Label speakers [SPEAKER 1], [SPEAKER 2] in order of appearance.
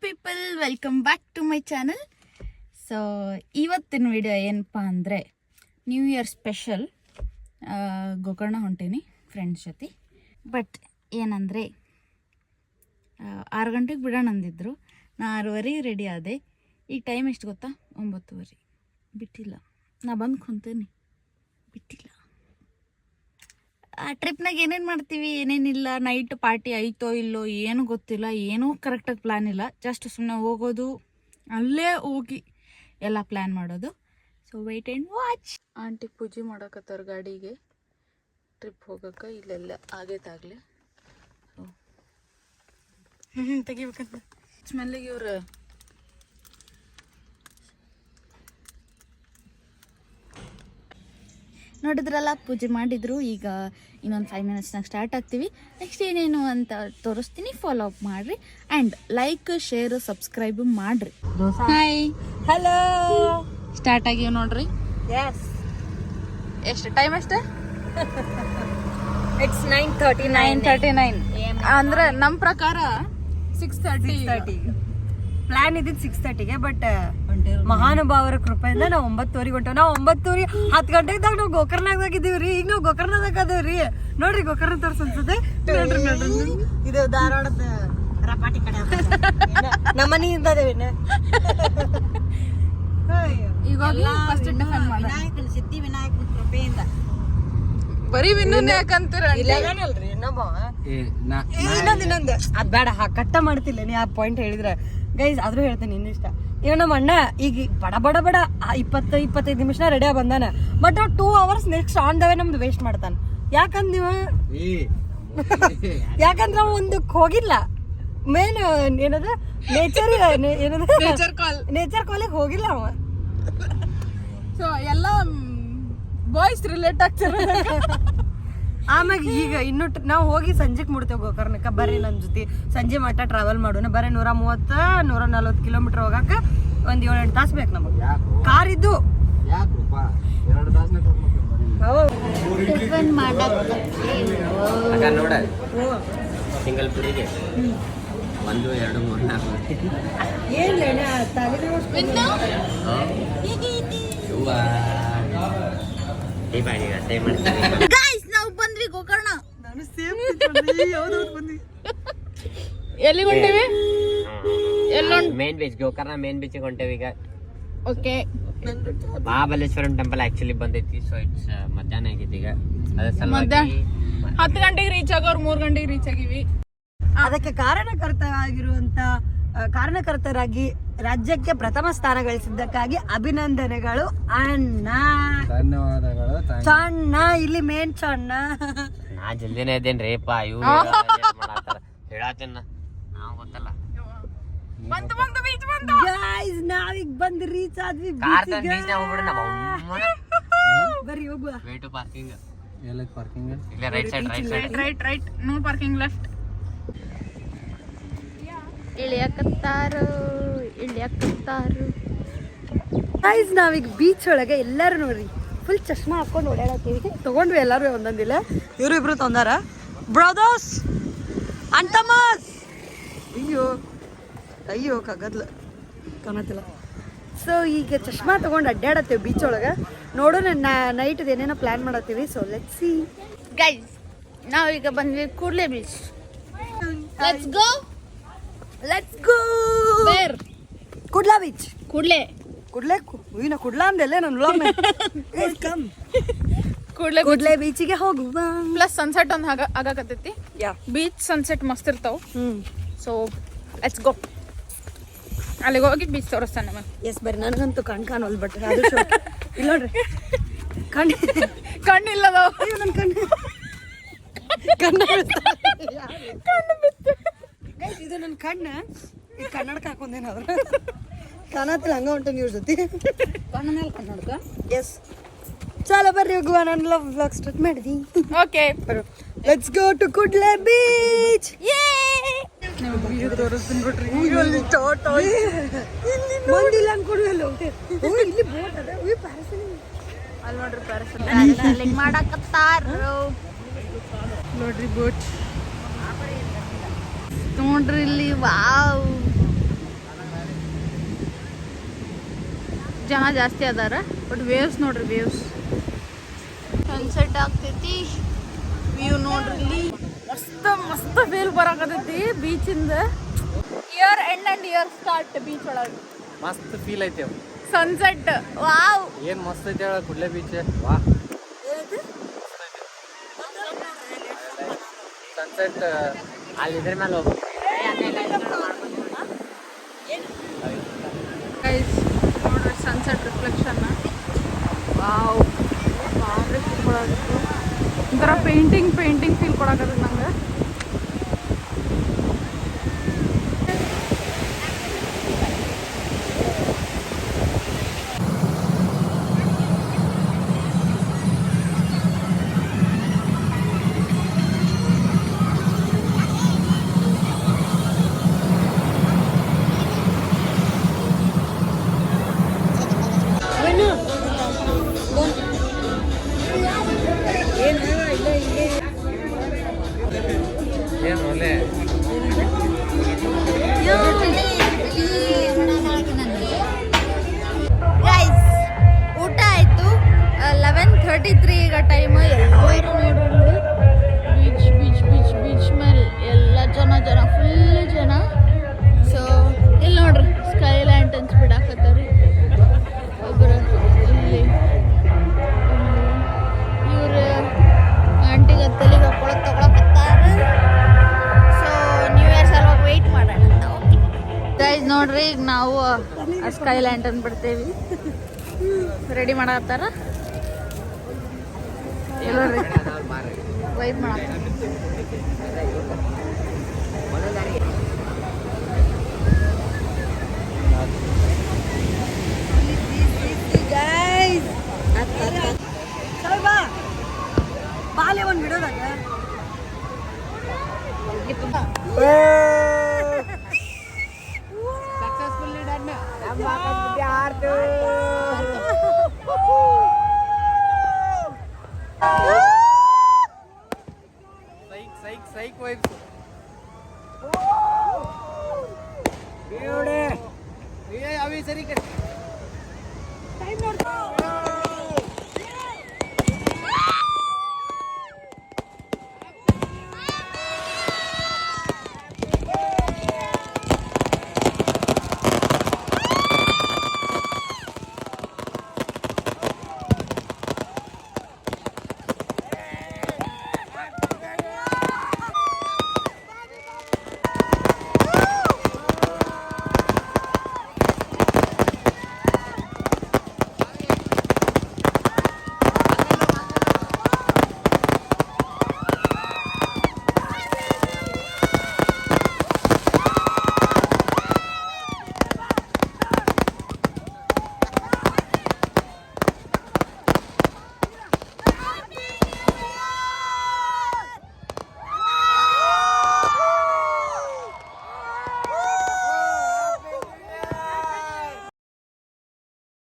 [SPEAKER 1] People, welcome back to my channel. So ಇವತ್ತಿನ video ಏನಪ್ಪ ಅಂದರೆ ನ್ಯೂ ಇಯರ್ ಸ್ಪೆಷಲ್. ಗೋಕರ್ಣ ಹೊಂಟೀನಿ ಫ್ರೆಂಡ್ಸ್ ಜೊತೆ. ಬಟ್ ಏನಂದರೆ 6 ಗಂಟೆಗೆ ಬಿಡೋಣ ಅಂದಿದ್ರು. ನಾ 6:30 ರೆಡಿ ಆದೆ. ಈಗ ಟೈಮ್ ಎಷ್ಟು ಗೊತ್ತಾ? 9:30. ಬಿಟ್ಟಿಲ್ಲ, ನಾ ಬಂದು ಕುಂತೀನಿ, ಬಿಟ್ಟಿಲ್ಲ. ಆ ಟ್ರಿಪ್ನಾಗ ಏನೇನು ಮಾಡ್ತೀವಿ ಏನೇನಿಲ್ಲ, ನೈಟ್ ಪಾರ್ಟಿ ಐತೋ ಇಲ್ಲೋ ಏನೂ ಗೊತ್ತಿಲ್ಲ, ಏನೂ ಕರೆಕ್ಟಾಗಿ ಪ್ಲ್ಯಾನ್ ಇಲ್ಲ. ಜಸ್ಟ್ ಸುಮ್ಮನೆ ಹೋಗೋದು, ಅಲ್ಲೇ ಹೋಗಿ ಎಲ್ಲ ಪ್ಲ್ಯಾನ್ ಮಾಡೋದು. So wait and watch. Aunty ಪೂಜೆ ಮಾಡಕತ್ತಾರ ಗಾಡಿಗೆ ಟ್ರಿಪ್ ಹೋಗೋಕೆ. ಇಲ್ಲೆಲ್ಲ ಆಗೈತಾಗಲಿ ತೆಗಿಬೇಕಂತ ಸ್ಮೆಲ್ಲಿಗೆ ಇವ್ರು ನೋಡಿದ್ರಲ್ಲ, ಪೂಜೆ ಮಾಡಿದ್ರು. ಈಗ ಇನ್ನೊಂದು 5 ಮಿನಿಟ್ಸ್ನಾಗ ಸ್ಟಾರ್ಟ್ ಆಗ್ತೀವಿ. ನೆಕ್ಸ್ಟ್ ಏನೇನು ಅಂತ ತೋರಿಸ್ತೀನಿ, ಫಾಲೋ ಅಪ್ ಮಾಡಿರಿ. ಆ್ಯಂಡ್ ಲೈಕ್, ಶೇರ್, ಸಬ್ಸ್ಕ್ರೈಬ್ ಮಾಡಿರಿ. ಹಾಯ್,
[SPEAKER 2] ಹಲೋ,
[SPEAKER 1] ಸ್ಟಾರ್ಟ್ ಆಗಿವ್ ನೋಡ್ರಿ.
[SPEAKER 2] ಎಸ್,
[SPEAKER 1] ಎಷ್ಟು ಟೈಮ್ ಅಷ್ಟೇ?
[SPEAKER 2] ಇಟ್ಸ್ 9:39
[SPEAKER 1] ಅಂದ್ರೆ ನಮ್ಮ ಪ್ರಕಾರ 6:30
[SPEAKER 2] ಪ್ಲಾನ್ ಇದ್ದಿದ್ದು 6:30ಗೆ. ಬಟ್ ಮಹಾನುಭಾವರ ಕೃಪೆಯಿಂದ ನಾವು 9:00 ಹೊಂಟೇವ್. ನಾವು 9:10 ಗಂಟೆಗೆ ನಾವು ಗೋಕರ್ಣದಾಗ ಇದೀವ್ರಿ. ಈಗ ನಾವು ಗೋಕರ್ಣದಾಗ ಅದೇವ್ರಿ. ನೋಡ್ರಿ, ಗೋಕರ್ಣ ತೋರ್ಸ್ ಅನ್ಸುತ್ತೆ. ನೋಡ್ರಿ ಇದು ಧಾರವಾಡದ ರಪಾಟಿ ಕಡೆ ನಮ್ಮನಿಯಿಂದ ಅದೇವಿನ.
[SPEAKER 1] ಈಗ ಫಸ್ಟ್ ಟಿಫನ್ ಮಾಡೋಣ.
[SPEAKER 2] ವಿನಾಯಕನ ಸಿದ್ಧಿ ವಿನಾಯಕನ ಕೃಪೆಯಿಂದ
[SPEAKER 1] ಬರೀ ವಿನ್ನೂನ್ ಯಾಕಂತೀರ?
[SPEAKER 2] ಇಲ್ಲಲ್ರಿ ಇನ್ನೊಂದು ಅದ್ ಬೇಡ, ಕಟ್ಟ ಮಾಡ್ತಿಲ್ಲ ನೀ ಆ ಪಾಯಿಂಟ್ ಹೇಳಿದ್ರೆ. ಗೈಸ್ ಆದ್ರೂ ಹೇಳ್ತೇನೆ, ಇಷ್ಟ. ಇವ ನಮ್ಮ ಅಣ್ಣ ಈಗ ಬಡ 20-25 ನಿಮಿಷ ರೆಡಿ ಬಂದಾನ. But 2 hours next on the way ನಮ್ದು ವೇಸ್ಟ್ ಮಾಡ್ತಾನ. ಯಾಕಂದ್ ನೀವು ಯಾಕಂದ್ರ ನಾವು ಒಂದಕ್ಕೆ ಹೋಗಿಲ್ಲ. ಮೇನ್ ಏನದ ನೇಚರ್ ಕಾಲಿಗೆ ಹೋಗಿಲ್ಲ ಅವ.
[SPEAKER 1] ಸೊ ಎಲ್ಲ ಬಾಯ್ಸ್ ರಿಲೇಟ್ ಆಗ್ತಾರೆ.
[SPEAKER 2] ಆಮ್ಯಾಗ ಈಗ ಇನ್ನು ನಾವು ಹೋಗಿ ಸಂಜೆಗೆ ಮುಡ್ತೇವೆ ಗೋಕರ್ಣಕ್ಕೆ. ಬರ್ರಿ ನನ್ನ ಜೊತೆ ಸಂಜೆ ಮಟ್ಟ ಟ್ರಾವೆಲ್ ಮಾಡೋಣ. ಬರೀ 130-140 ಕಿಲೋಮೀಟರ್ ಹೋಗಕ್ಕೆ ಒಂದು 7-8 ತಾಸು ಬೇಕು ನಮಗೆ. ಕಾರ್ ಇದ್ದು
[SPEAKER 1] ಟಿಫನ್ ಮಾಡಕ್ಕೆ
[SPEAKER 3] ನೋಡ ಸಿಂಗಲ್ ಪುರಿಗೆ 1, 2, 3, 4
[SPEAKER 1] ಗೈಸ್, ನಾವು ಬಂದ್ವಿ ಗೋಕರ್ಣ. ಎಲ್ಲಿ ಹೊಂಟೇವಿ?
[SPEAKER 3] Main beach, Gokarna main beach ಹೊಂಟೇವಿ ಈಗ.
[SPEAKER 1] ಓಕೆ,
[SPEAKER 3] ಮಹಾಬಲೇಶ್ವರಂ ಟೆಂಪಲ್ ಆಕ್ಚುಲಿ ಬಂದೈತಿ. ಸೊ ಇಟ್ಸ್ ಮಧ್ಯಾಹ್ನ ಆಗೈತಿ ಈಗ. ಅದ್ರ
[SPEAKER 1] ಮಧ್ಯಾಹ್ನ
[SPEAKER 3] ಸಲುವಾಗಿ
[SPEAKER 1] 10 ಗಂಟೆಗೆ ರೀಚ್ ಆಗೋರು 3 ಗಂಟೆಗೆ ರೀಚ್ ಆಗಿವಿ.
[SPEAKER 2] ಅದಕ್ಕೆ ಕಾರಣಕರ್ತರಾಗಿ ರಾಜ್ಯಕ್ಕೆ ಪ್ರಥಮ ಸ್ಥಾನ ಗಳಿಸಿದ್ದಕ್ಕಾಗಿ ಅಭಿನಂದನೆಗಳು ಅಣ್ಣ.
[SPEAKER 3] ಧನ್ಯವಾದಗಳು.
[SPEAKER 2] ಚಣ್ಣ ಇಲ್ಲಿ ಮೇನ್ ಚಣ್ಣ.
[SPEAKER 3] ನಾ ಜಲ್ದಿನೇ ಇದ್ದೇನ್ರಿ ಪಾ. ಇವ್ರು ಹೇಳತ್ತೇನ ನಾವು ಗೊತ್ತಲ್ಲ.
[SPEAKER 2] ಗೈಸ್ ನಾವೀಗ ಬಂದು ರೀಚ್ ಆದ್ವಿ. ಬರ್ರಿ ಹೋಗುವ.
[SPEAKER 3] ವೇಟು ಪಾರ್ಕಿಂಗ್
[SPEAKER 4] ಎಲ್ಲ ಪಾರ್ಕಿಂಗ್
[SPEAKER 3] ಇಲ್ಲ, right side.
[SPEAKER 1] Right, no parking, left. ಇಳಿಯಕತ್ತಾರು.
[SPEAKER 2] ಗೈಸ್ ನಾವೀಗ ಬೀಚ್ ಒಳಗೆ ಎಲ್ಲರೂ ನೋಡ್ರಿ ಫುಲ್ ಚಶ್ಮಾ ಹಾಕೊಂಡು ಓಡಾಡತ್ತೀವಿ. ತಗೊಂಡ್ವಿ ಎಲ್ಲರೂ ಒಂದೊಂದಿಲ್ಲ. ಇವರು ಇಬ್ರು ತೊಂದಾರ, ಬ್ರದರ್ಸ್ ಅಂತಮಸ್. ಅಯ್ಯೋ ಕಗದ್ಲ ಕಾಣತ್ತಿಲ್ಲ. ಸೊ ಈಗ ಚಶ್ಮಾ ತಗೊಂಡು ಅಡ್ಡಾಡತ್ತೀವಿ ಬೀಚ್ ಒಳಗೆ. ನೋಡೋಣ ನೈಟ್ ಏನೇನೋ ಪ್ಲಾನ್ ಮಾಡತ್ತೀವಿ. So let's see.
[SPEAKER 1] ಗೈಸ್, ನಾವೀಗ ಬಂದ್ವಿ Kudle beach. Let's go. Where?
[SPEAKER 2] Kudla beach.
[SPEAKER 1] Kudle
[SPEAKER 2] Kudla ಅಂದೆಲ್ಲ ನನ್ನ ಕೂಡ್ಲೆ ಬೀಚಿಗೆ ಹೋಗುವ.
[SPEAKER 1] ಪ್ಲಸ್ ಸನ್ಸೆಟ್ ಒಂದು ಆಗಾಕತ್ತೈತಿ. ಬೀಚ್ ಸನ್ಸೆಟ್ ಮಸ್ತ್ ಇರ್ತಾವ. So let's go. ಅಲ್ಲಿಗೆ ಹೋಗಿ ಬೀಚ್ ತೋರಿಸ್ತಾನೆ ನಮಗೆ.
[SPEAKER 2] ಎಸ್ ಬರ್ರಿ. ನನಗಂತೂ ಕಾಣೋಲ್. ಬಟ್ ಇಲ್ಲ ನೋಡ್ರಿ,
[SPEAKER 1] ಕಣ್ಣಿಲ್ಲದವ.
[SPEAKER 2] ನನ್ನ ಕಣ್ಣು ಇದು ನನ್ನ ಕಣ್ಣು. ಈ ಕನ್ನಡಕ ಹಾಕೊಂಡೇನಾದ್ರು ಕಾಣತ್ತಿಲ್ಲ, ಹಂಗ ಹೊಂಟ ನೀವು ಜೊತೆ
[SPEAKER 1] ಕನ್ನಡಕ.
[SPEAKER 2] ಎಸ್, ಚಾಲ ಬರ್ರಿ ಹೋಗುವ. ನಾನು ವ್ಲಾಗ್ ಸ್ಟಾರ್ಟ್ ಮಾಡಿದಿ.
[SPEAKER 1] Okay,
[SPEAKER 2] let's go to Kudle beach. ಬಂದಿಲ್ಲ ಅನ್ಕೊಡುವಲ್ಲ. ಇಲ್ಲಿ ಬೋಟ್ ಅದ.
[SPEAKER 1] ಅಲ್ಲಿ ನೋಡ್ರಿ, ಪ್ಯಾರಾಸೈಲಿಂಗ್ ಮಾಡಕತ್ತಾರ ನೋಡ್ರಿ. ಬೋಟ್ ನೋಡ್ರಿ ಇಲ್ಲಿ. ವಾವ್, ಜನ ಜಾಸ್ತಿ ಅದಾರ. ಬಟ್ ವೇವ್ಸ್ ನೋಡ್ರಿ, ವೇವ್ಸ್ ಸನ್ಸೆಟ್ ಆಗ್ತೈತಿ. ವ್ಯೂ ನೋಡ್ರಿ, ಮಸ್ತ್ ಫೀಲ್ ಬರಾಕತೈತಿ ಬೀಚಿಂದ. Year end and year start beach ಒಳಗೆ
[SPEAKER 3] ಮಸ್ತ್ ಫೀಲ್ ಐತಿ
[SPEAKER 1] ಸನ್ಸೆಟ್. ವಾವ್,
[SPEAKER 3] ಏನ್ ಮಸ್ತ್ ಐತಿ ಹೇಳ ಕುಡ್ಲೆ ಬೀಚ್. ವಾ ಸನ್ಸೆಟ್ ಅಲ್ಲಿ ಇದ್ರ ಮೇಲೆ ಹೋಗ್ಬೇಕು.
[SPEAKER 1] ಗೈಸ್ ನೋಡ್ರಿ ಸನ್ಸೆಟ್ ರಿಫ್ಲೆಕ್ಷನ್. ವಾವ್, ಫೀಲ್ ಕೊಡಾಕತ್ತು. ಒಂಥರ ಪೇಂಟಿಂಗ್ ಫೀಲ್ ಕೊಡಾಕತ್ತದ ನಂಗೆ.
[SPEAKER 3] ಏನ್ ಒಳ್ಳೆ
[SPEAKER 1] ಗೈಸ್ ಊಟ ಆಯ್ತು. 11:33 ಈಗ ಟೈಮ್. ಎಲ್ಲರೂ ನೋಡ್ರಿ ಬೀಚ್ ಬೀಚ್ ಬೀಚ್ ಬೀಚ್ ಮೇಲೆ ಎಲ್ಲ ಜನ ಫುಲ್ ಜನ. ಸೊ ಇಲ್ಲಿ ನೋಡ್ರಿ ಸ್ಕೈ ಲ್ಯಾಂಟನ್ಸ್ ಬಿಡಾಕತ್ತಾರಿ. ಒಬ್ಬರು ಇಲ್ಲಿ ಇವ್ರು ಆಂಟಿಗೆ ತಲೆಗೆ ಹಾಕೊಳ್ಳೋದು ತಗೊಳಕತ್ತಾರ. ಸೊ ನ್ಯೂ ಇಯರ್ ಸಲುವಾಗಿ ವೆಯ್ಟ್ ಮಾಡೋಣ ಅಂತ. ಓಕೆ ಗೈಸ್ ನೋಡ್ರಿ, ಈಗ ನಾವು ಸ್ಕೈ ಲ್ಯಾಂಟನ್ ಬಿಡ್ತೇವಿ. ರೆಡಿ ಮಾಡತ್ತಾರ ಎಲ್ಲರಿ ವೈಟ್ ಮಾಡತ್ತಾರ.
[SPEAKER 2] ಬಾಲೆ ಒಂದು ಬಿಡೋದಾಗ
[SPEAKER 3] ಸಕ್ಸಸ್ಫುಲ್ಲಿ ಡನ್. Psych vibes. ಅವಿ ಸರಿ ಕಡೆ ಟೈಮ್ ನೋಡ್ತಾ